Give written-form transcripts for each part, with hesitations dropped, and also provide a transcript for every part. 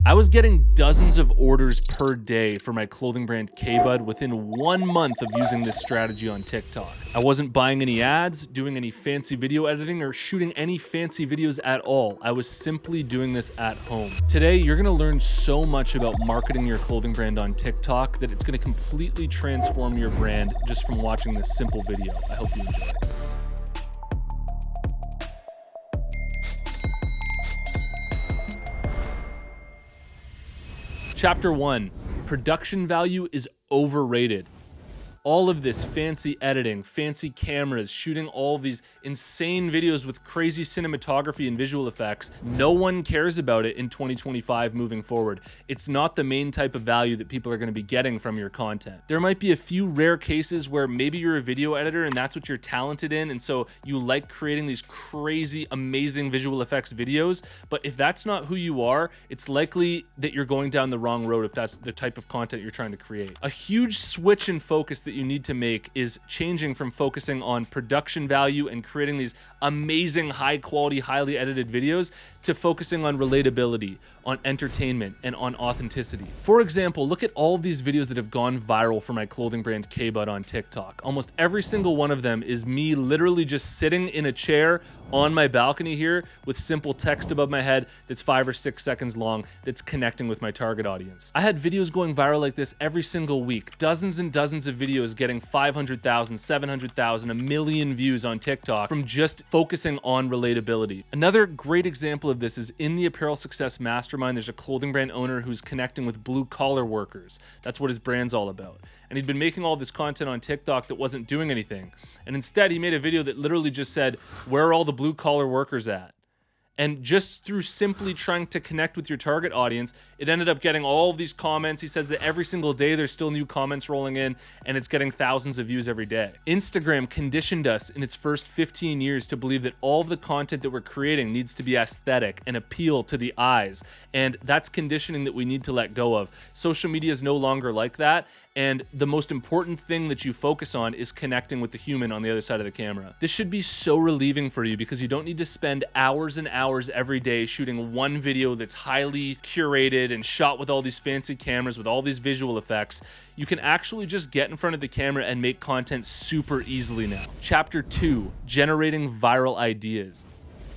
I was getting dozens of orders per day for my clothing brand K-Bud within 1 month of using this strategy on TikTok. I wasn't buying any ads, doing any fancy video editing, or shooting any fancy videos at all. I was simply doing this at home. Today, you're gonna learn so much about marketing your clothing brand on TikTok that it's gonna completely transform your brand just from watching this simple video. I hope you enjoy. Chapter 1, production value is overrated. All of this fancy editing, fancy cameras, shooting all of these insane videos with crazy cinematography and visual effects, no one cares about it in 2025 moving forward. It's not the main type of value that people are going to be getting from your content. There might be a few rare cases where maybe you're a video editor and that's what you're talented in, and so you like creating these crazy, amazing visual effects videos, but if that's not who you are, it's likely that you're going down the wrong road if that's the type of content you're trying to create. A huge switch in focus that you need to make is changing from focusing on production value and creating these amazing, high quality, highly edited videos to focusing on relatability, on entertainment, and on authenticity. For example, look at all of these videos that have gone viral for my clothing brand K-Bud on TikTok. Almost every single one of them is me literally just sitting in a chair on my balcony here with simple text above my head that's 5 or 6 seconds long that's connecting with my target audience. I had videos going viral like this every single week, dozens and dozens of videos getting 500,000, 700,000, a million views on TikTok from just focusing on relatability. Another great example of this is in the Apparel Success Mastermind. There's a clothing brand owner who's connecting with blue collar workers. That's what his brand's all about. And he'd been making all this content on TikTok that wasn't doing anything. And instead, he made a video that literally just said, "Where are all the blue collar workers at?" And just through simply trying to connect with your target audience, it ended up getting all of these comments. He says that every single day there's still new comments rolling in, and it's getting thousands of views every day. Instagram conditioned us in its first 15 years to believe that all of the content that we're creating needs to be aesthetic and appeal to the eyes. And that's conditioning that we need to let go of. Social media is no longer like that. And the most important thing that you focus on is connecting with the human on the other side of the camera. This should be so relieving for you because you don't need to spend hours and hours every day shooting one video that's highly curated and shot with all these fancy cameras with all these visual effects. You can actually just get in front of the camera and make content super easily now. Chapter 2, generating viral ideas.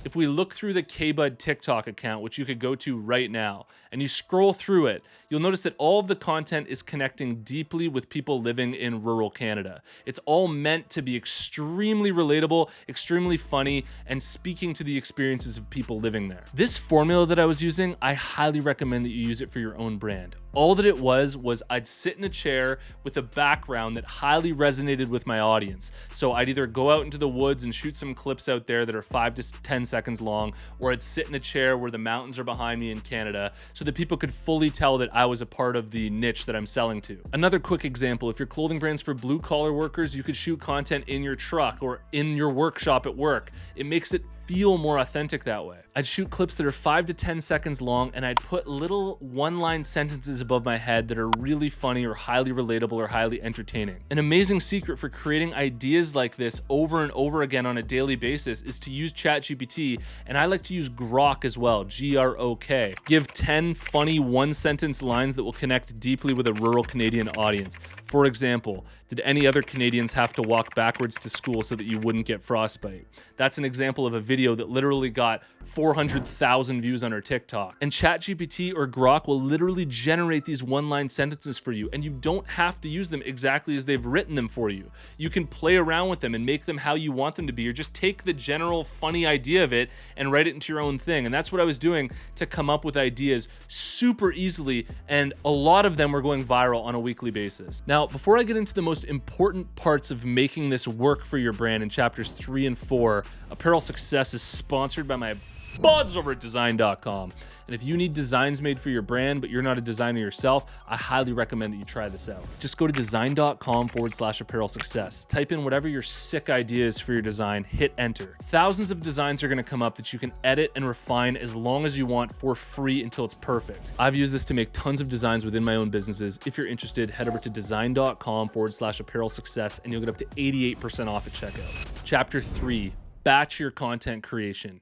If we look through the K-Bud TikTok account, which you could go to right now, and you scroll through it, you'll notice that all of the content is connecting deeply with people living in rural Canada. It's all meant to be extremely relatable, extremely funny, and speaking to the experiences of people living there. This formula that I was using, I highly recommend that you use it for your own brand. All that it was I'd sit in a chair with a background that highly resonated with my audience. So I'd either go out into the woods and shoot some clips out there that are 5 to 10 seconds long, or I'd sit in a chair where the mountains are behind me in Canada so that people could fully tell that I was a part of the niche that I'm selling to. Another quick example, if your clothing brand's for blue collar workers, you could shoot content in your truck or in your workshop at work. It makes it feel more authentic that way. I'd shoot clips that are 5 to 10 seconds long, and I'd put little one-line sentences above my head that are really funny or highly relatable or highly entertaining. An amazing secret for creating ideas like this over and over again on a daily basis is to use ChatGPT, and I like to use Grok as well, G-R-O-K. Give 10 funny one-sentence lines that will connect deeply with a rural Canadian audience. For example, did any other Canadians have to walk backwards to school so that you wouldn't get frostbite? That's an example of a video that literally got 400,000 views on our TikTok. And ChatGPT or Grok will literally generate these one-line sentences for you, and you don't have to use them exactly as they've written them for you. You can play around with them and make them how you want them to be, or just take the general funny idea of it and write it into your own thing. And that's what I was doing to come up with ideas super easily, and a lot of them were going viral on a weekly basis. Now, before I get into the most important parts of making this work for your brand in chapters 3 and 4, Apparel Success is sponsored by my buds over at design.com. And if you need designs made for your brand, but you're not a designer yourself, I highly recommend that you try this out. Just go to design.com/apparel success. Type in whatever your sick idea is for your design, hit enter. Thousands of designs are gonna come up that you can edit and refine as long as you want for free until it's perfect. I've used this to make tons of designs within my own businesses. If you're interested, head over to design.com/apparel success and you'll get up to 88% off at checkout. Chapter 3, batch your content creation.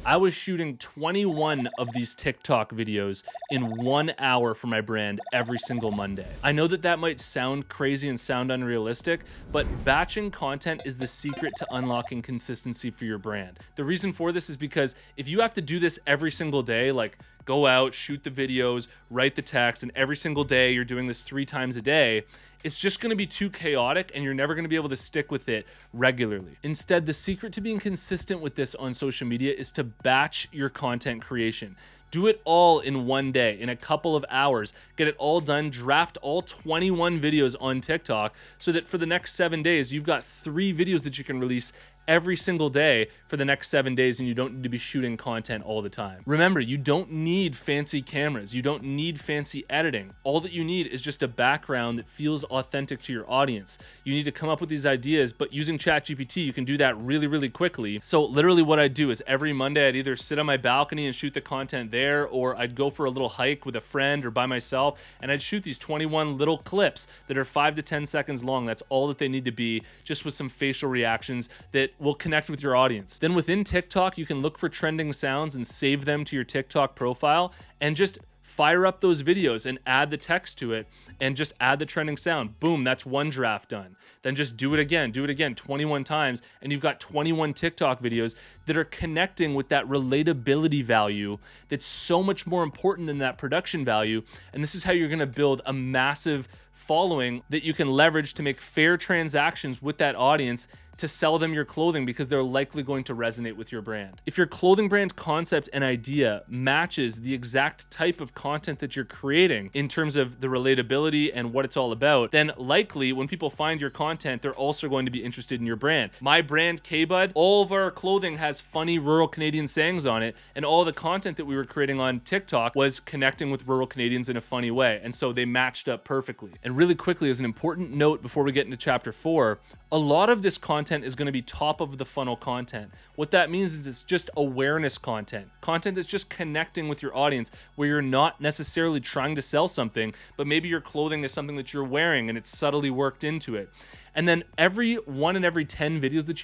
I was shooting 21 of these TikTok videos in 1 hour for my brand every single Monday. I know that that might sound crazy and sound unrealistic, but batching content is the secret to unlocking consistency for your brand. The reason for this is because if you have to do this every single day, like go out, shoot the videos, write the text, and every single day you're doing this 3 times a day, it's just gonna be too chaotic and you're never gonna be able to stick with it regularly. Instead, the secret to being consistent with this on social media is to batch your content creation. Do it all in one day, in a couple of hours. Get it all done, draft all 21 videos on TikTok so that for the next 7 days, you've got 3 videos that you can release every single day for the next 7 days, and you don't need to be shooting content all the time. Remember, you don't need fancy cameras. You don't need fancy editing. All that you need is just a background that feels authentic to your audience. You need to come up with these ideas, but using ChatGPT, you can do that really, really quickly. So literally what I do is every Monday, I'd either sit on my balcony and shoot the content there, or I'd go for a little hike with a friend or by myself, and I'd shoot these 21 little clips that are 5 to 10 seconds long. That's all that they need to be, just with some facial reactions that will connect with your audience. Then within TikTok, you can look for trending sounds and save them to your TikTok profile and just fire up those videos and add the text to it and just add the trending sound. Boom, that's one draft done. Then just do it again 21 times, and you've got 21 TikTok videos that are connecting with that relatability value that's so much more important than that production value. And this is how you're gonna build a massive following that you can leverage to make fair transactions with that audience to sell them your clothing, because they're likely going to resonate with your brand. If your clothing brand concept and idea matches the exact type of content that you're creating in terms of the relatability and what it's all about, then likely when people find your content, they're also going to be interested in your brand. My brand, K-Bud, all of our clothing has funny rural Canadian sayings on it, and all the content that we were creating on TikTok was connecting with rural Canadians in a funny way, and so they matched up perfectly. And really quickly, as an important note before we get into chapter 4, a lot of this content is going to be top of the funnel content. What that means is it's just awareness content that's just connecting with your audience, where you're not necessarily trying to sell something, but maybe your clothing is something that you're wearing and it's subtly worked into it. And then every 1 in every 10 videos that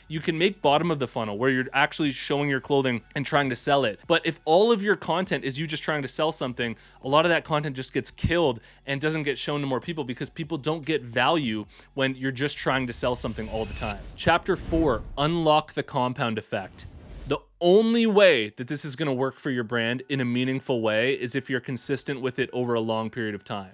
you can make bottom of the funnel, where you're actually showing your clothing and trying to sell it. But if all of your content is you just trying to sell something, a lot of that content just gets killed and doesn't get shown to more people, because people don't get value when you're just trying to sell something all the time. Chapter 4, unlock the compound effect. The only way that this is going to work for your brand in a meaningful way is if you're consistent with it over a long period of time.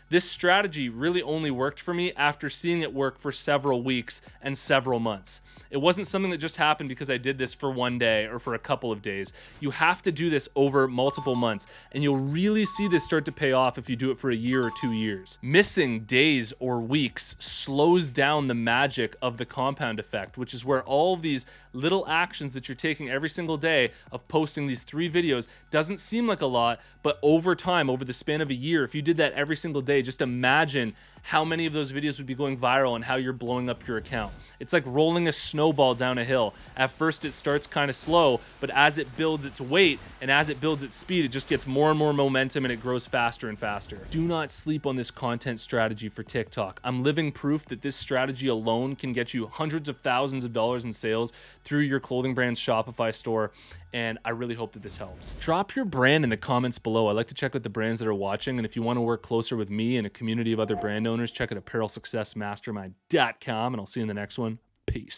This strategy really only worked for me after seeing it work for several weeks and several months. It wasn't something that just happened because I did this for one day or for a couple of days. You have to do this over multiple months, and you'll really see this start to pay off if you do it for a year or 2 years. Missing days or weeks slows down the magic of the compound effect, which is where all of these little actions that you're taking every single day of posting these 3 videos doesn't seem like a lot, but over time, over the span of a year, if you did that every single day, just imagine how many of those videos would be going viral and how you're blowing up your account. It's like rolling a snowball down a hill. At first it starts kind of slow, but as it builds its weight and as it builds its speed, it just gets more and more momentum and it grows faster and faster. Do not sleep on this content strategy for TikTok. I'm living proof that this strategy alone can get you hundreds of thousands of dollars in sales through your clothing brand's Shopify store, and I really hope that this helps. Drop your brand in the comments below. I like to check out the brands that are watching, and if you want to work closer with me and a community of other brand owners, check out apparelsuccessmastermind.com, and I'll see you in the next one. Peace.